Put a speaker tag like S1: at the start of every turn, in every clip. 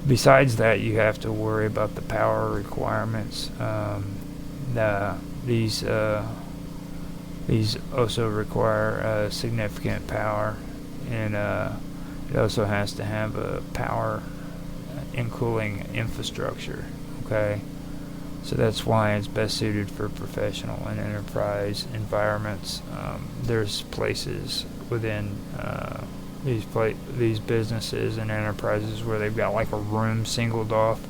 S1: Besides that, you have to worry about the power requirements. The, these these also require significant power, and it also has to have a power and cooling infrastructure. Okay, so that's why it's best suited for professional and enterprise environments. There's places within these businesses and enterprises where they've got like a room singled off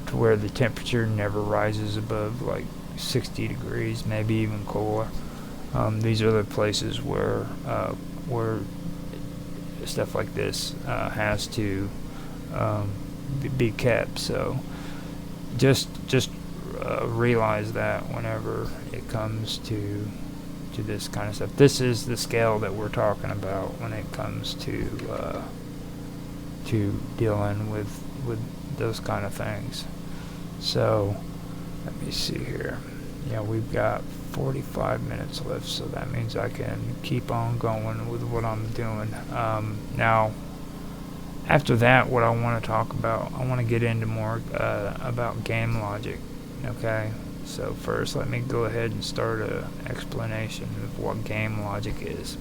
S1: to where the temperature never rises above like 60 degrees, maybe even cooler. These are the places where stuff like this has to be kept. So just realize that whenever it comes to this kind of stuff. This is the scale that we're talking about when it comes to dealing with those kind of things. So let me see here. Yeah, we've got 45 minutes left, so that means I can keep on going with what I'm doing. Now, after that, what I want to talk about, I want to get into more about game logic. Okay, so first let me go ahead and start an explanation of what game logic is.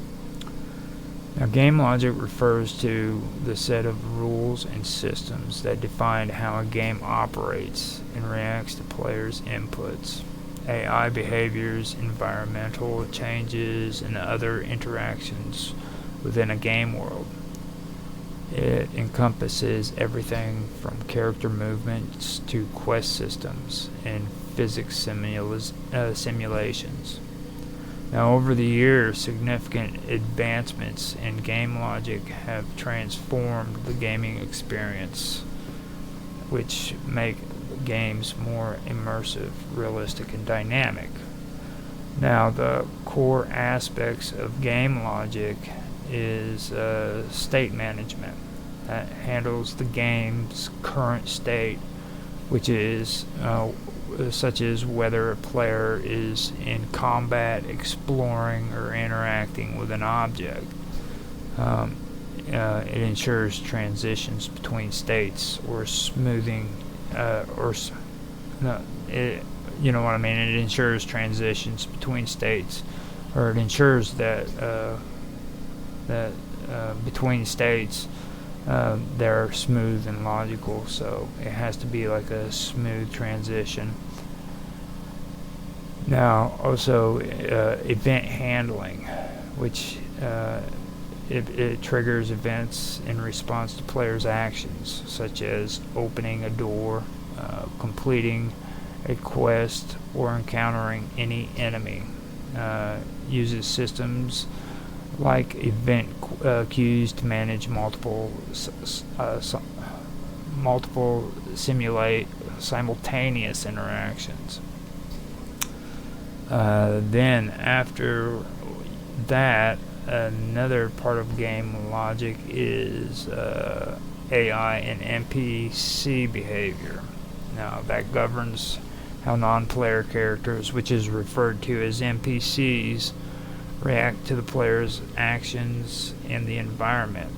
S1: Now, game logic refers to the set of rules and systems that define how a game operates and reacts to players' inputs, AI behaviors, environmental changes, and other interactions within a game world. It encompasses everything from character movements to quest systems and physics simulations. Now, over the years, significant advancements in game logic have transformed the gaming experience, which make games more immersive, realistic, and dynamic. Now, the core aspects of game logic is state management that handles the game's current state, which is such as whether a player is in combat, exploring, or interacting with an object. It ensures transitions between states or smoothing, you know what I mean. It ensures transitions between states, or it ensures that between states they're smooth and logical. So it has to be like a smooth transition. Now, also event handling, which it triggers events in response to players' actions, such as opening a door, completing a quest, or encountering any enemy. Uses systems like event queues to manage multiple simultaneous interactions. Then after that, another part of game logic is AI and NPC behavior. Now, that governs how non-player characters, which is referred to as NPCs, react to the player's actions and the environment.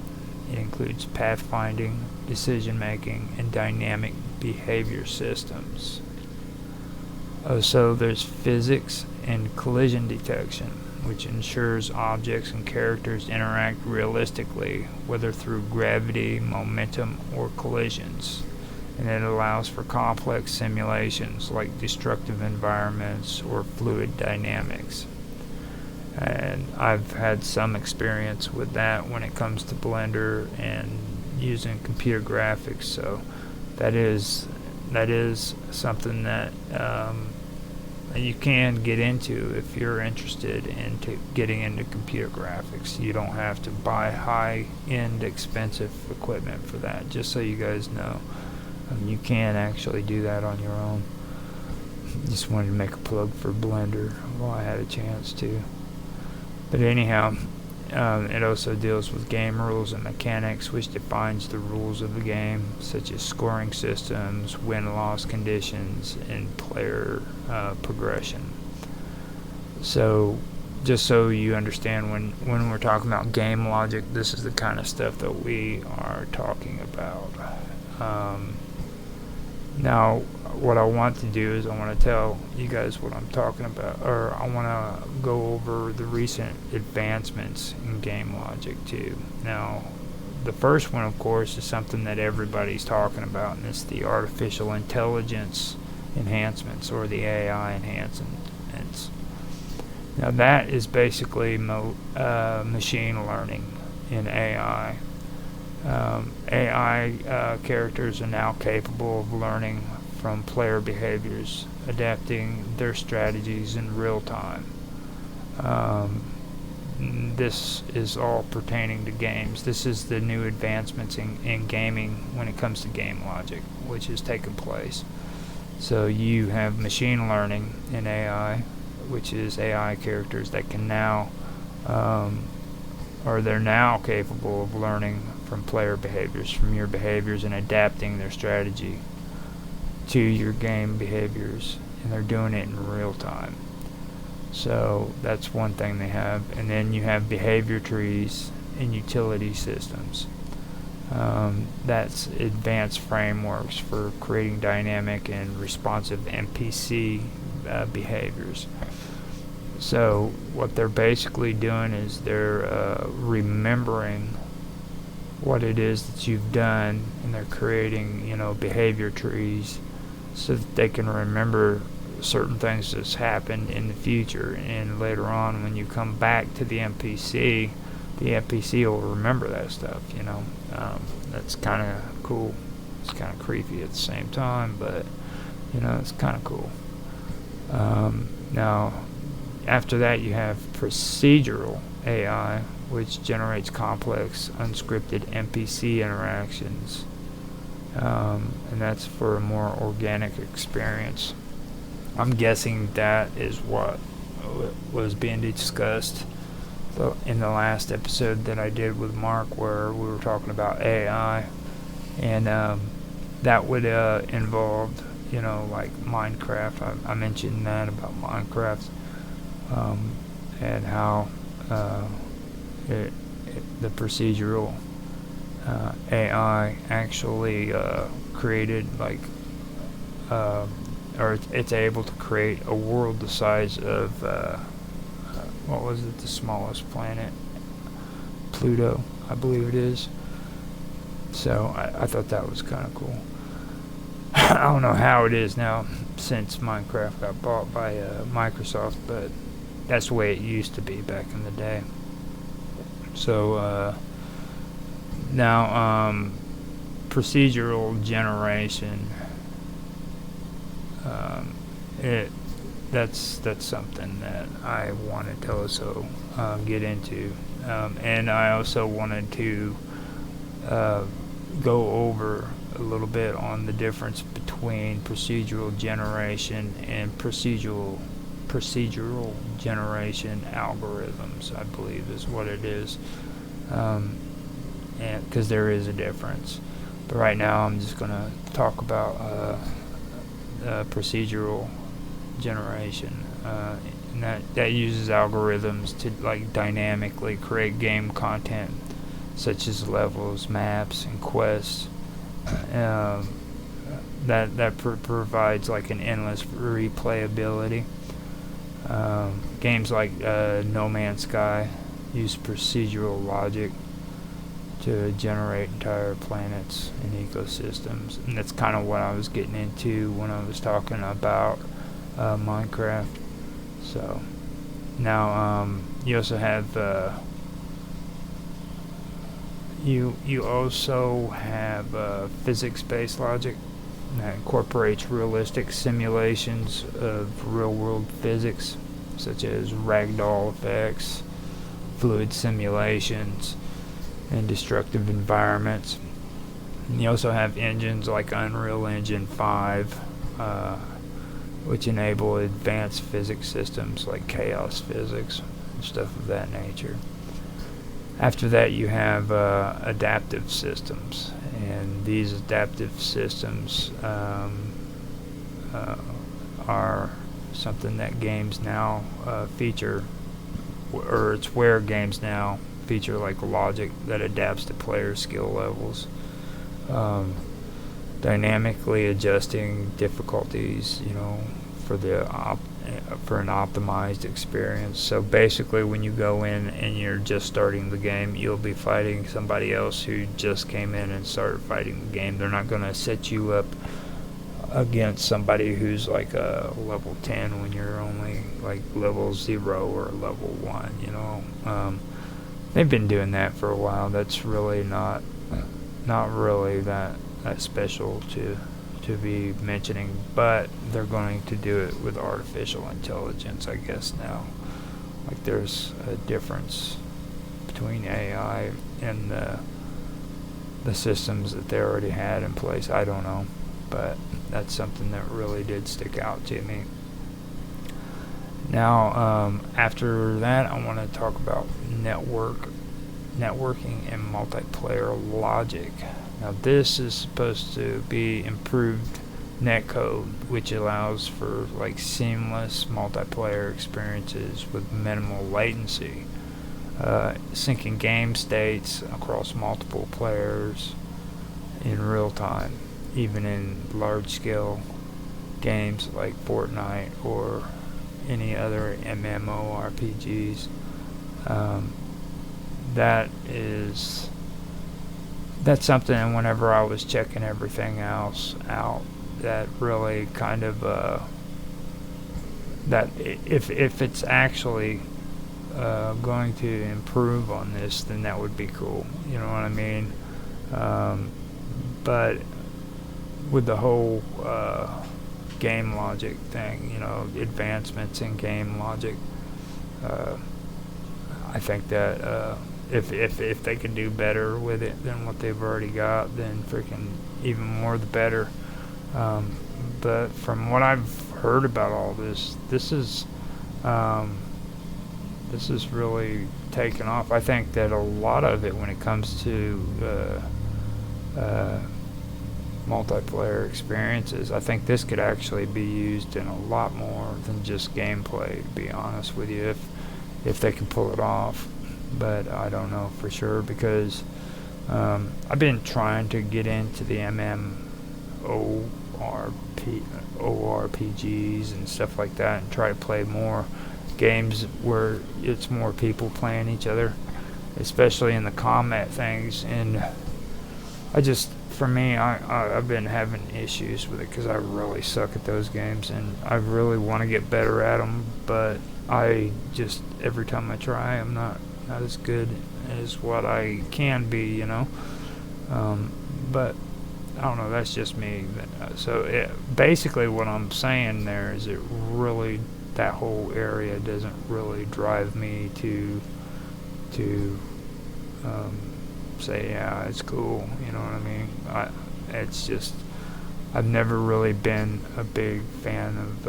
S1: It includes pathfinding, decision making, and dynamic behavior systems. Also, there's physics and collision detection, which ensures objects and characters interact realistically, whether through gravity, momentum, or collisions. And it allows for complex simulations like destructive environments or fluid dynamics. And I've had some experience with that when it comes to Blender and using computer graphics. So that is something that you can get into if you're interested in getting into computer graphics. You don't have to buy high-end expensive equipment for that, just so you guys know. You can actually do that on your own. Just wanted to make a plug for Blender while I had a chance to. But anyhow, it also deals with game rules and mechanics, which defines the rules of the game, such as scoring systems, win-loss conditions, and player progression. So just so you understand, when we're talking about game logic, this is the kind of stuff that we are talking about. Now, what I want to do is I want to tell you guys what I'm talking about, or I want to go over the recent advancements in game logic too. Now, the first one, of course, is something that everybody's talking about, and it's the artificial intelligence enhancements, or the AI enhancements. Now, that is basically machine learning in AI. AI characters are now capable of learning from player behaviors, adapting their strategies in real time. This is all pertaining to games. This is the new advancements in gaming when it comes to game logic, which has taken place. So you have machine learning in AI, which is AI characters that can now, or they're now capable of learning from player behaviors, from your behaviors, and adapting their strategy to your game behaviors, and they're doing it in real time. So that's one thing they have. And then you have behavior trees and utility systems. That's advanced frameworks for creating dynamic and responsive NPC behaviors. So what they're basically doing is they're remembering what it is that you've done, and they're creating, behavior trees so that they can remember certain things that's happened in the future, and later on when you come back to the NPC will remember that stuff. That's kind of cool. It's kind of creepy at the same time, but it's kind of cool. Now, after that, you have procedural AI, which generates complex, unscripted NPC interactions, and that's for a more organic experience. I'm guessing that is what was being discussed in the last episode that I did with Mark, where we were talking about AI, and that would involve, like Minecraft. I mentioned that about Minecraft, and how the procedural AI actually created or it's able to create a world the size of what was it, the smallest planet, Pluto, I believe it is. So I thought that was kind of cool. I don't know how it is now since Minecraft got bought by Microsoft, but that's the way it used to be back in the day. So now procedural generation, that's something that I wanted to also get into, and I also wanted to go over a little bit on the difference between procedural generation and procedural generation algorithms, I believe is what it is, and because there is a difference. But right now I'm just going to talk about procedural generation, and that uses algorithms to dynamically create game content such as levels, maps, and quests. That provides an endless replayability. Games like No Man's Sky use procedural logic to generate entire planets and ecosystems, and that's kind of what I was getting into when I was talking about Minecraft. So now you also have you also have physics-based logic that incorporates realistic simulations of real-world physics, such as ragdoll effects, fluid simulations, and destructive environments. And you also have engines like Unreal Engine 5, which enable advanced physics systems like chaos physics and stuff of that nature. After that, you have adaptive systems, and these adaptive systems are something that games now feature, or it's where games now feature like logic that adapts to player skill levels, um, dynamically adjusting difficulties, for for an optimized experience. So basically, when you go in and you're just starting the game, you'll be fighting somebody else who just came in and started fighting the game. They're not going to set you up against somebody who's like a level 10 when you're only like level 0 or level 1. They've been doing that for a while. That's really not really that special to be mentioning, but they're going to do it with artificial intelligence, I guess, now. Like, there's a difference between AI and the systems that they already had in place. I don't know, but that's something that really did stick out to me. Now, after that, I want to talk about networking and multiplayer logic. Now, this is supposed to be improved netcode, which allows for like seamless multiplayer experiences with minimal latency, syncing game states across multiple players in real time, even in large-scale games like Fortnite or any other MMORPGs. That's something, whenever I was checking everything else out, that really kind of that if it's actually going to improve on this, then that would be cool. You know what I mean? But with the whole game logic thing, advancements in game logic, I think that if they can do better with it than what they've already got, then freaking even more the better. But from what I've heard about all this, this is really taken off. I think that a lot of it, when it comes to multiplayer experiences, I think this could actually be used in a lot more than just gameplay, to be honest with you, if they can pull it off. But I don't know for sure, because I've been trying to get into the ORPGs and stuff like that, and try to play more games where it's more people playing each other, especially in the combat things. And I've been having issues with it because I really suck at those games, and I really want to get better at them, but I just, every time I try, I'm not as good as what I can be, but I don't know, that's just me. So basically what I'm saying there is, that whole area doesn't really drive me to say, yeah, it's cool, you know what I mean? It's just, I've never really been a big fan of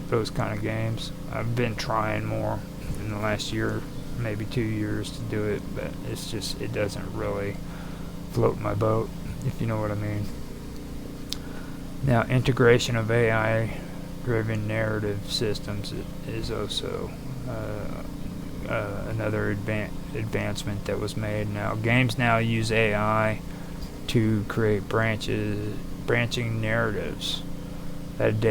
S1: those kind of games. I've been trying more in the last year, maybe 2 years, to do it, but it doesn't really float my boat, if you know what I mean. Now, integration of AI-driven narrative systems is also another advancement that was made. Now, games now use AI to create branching narratives that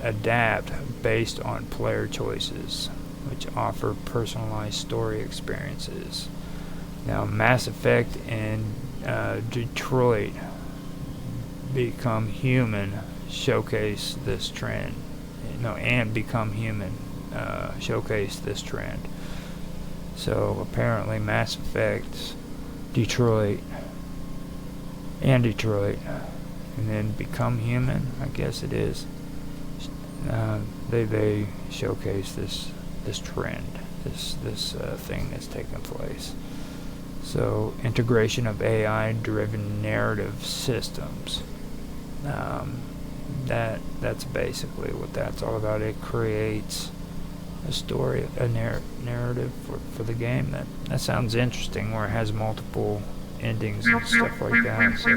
S1: adapt based on player choices, which offer personalized story experiences. Now, Mass Effect and Detroit Become Human showcase this trend. And Become Human showcase this trend. So apparently, Mass Effect, Detroit, and then Become Human, I guess it is. They showcase this trend, this thing that's taking place. So, integration of AI-driven narrative systems. That's basically what that's all about. It creates a story, a narrative for the game. That sounds interesting, where it has multiple endings and stuff like that. So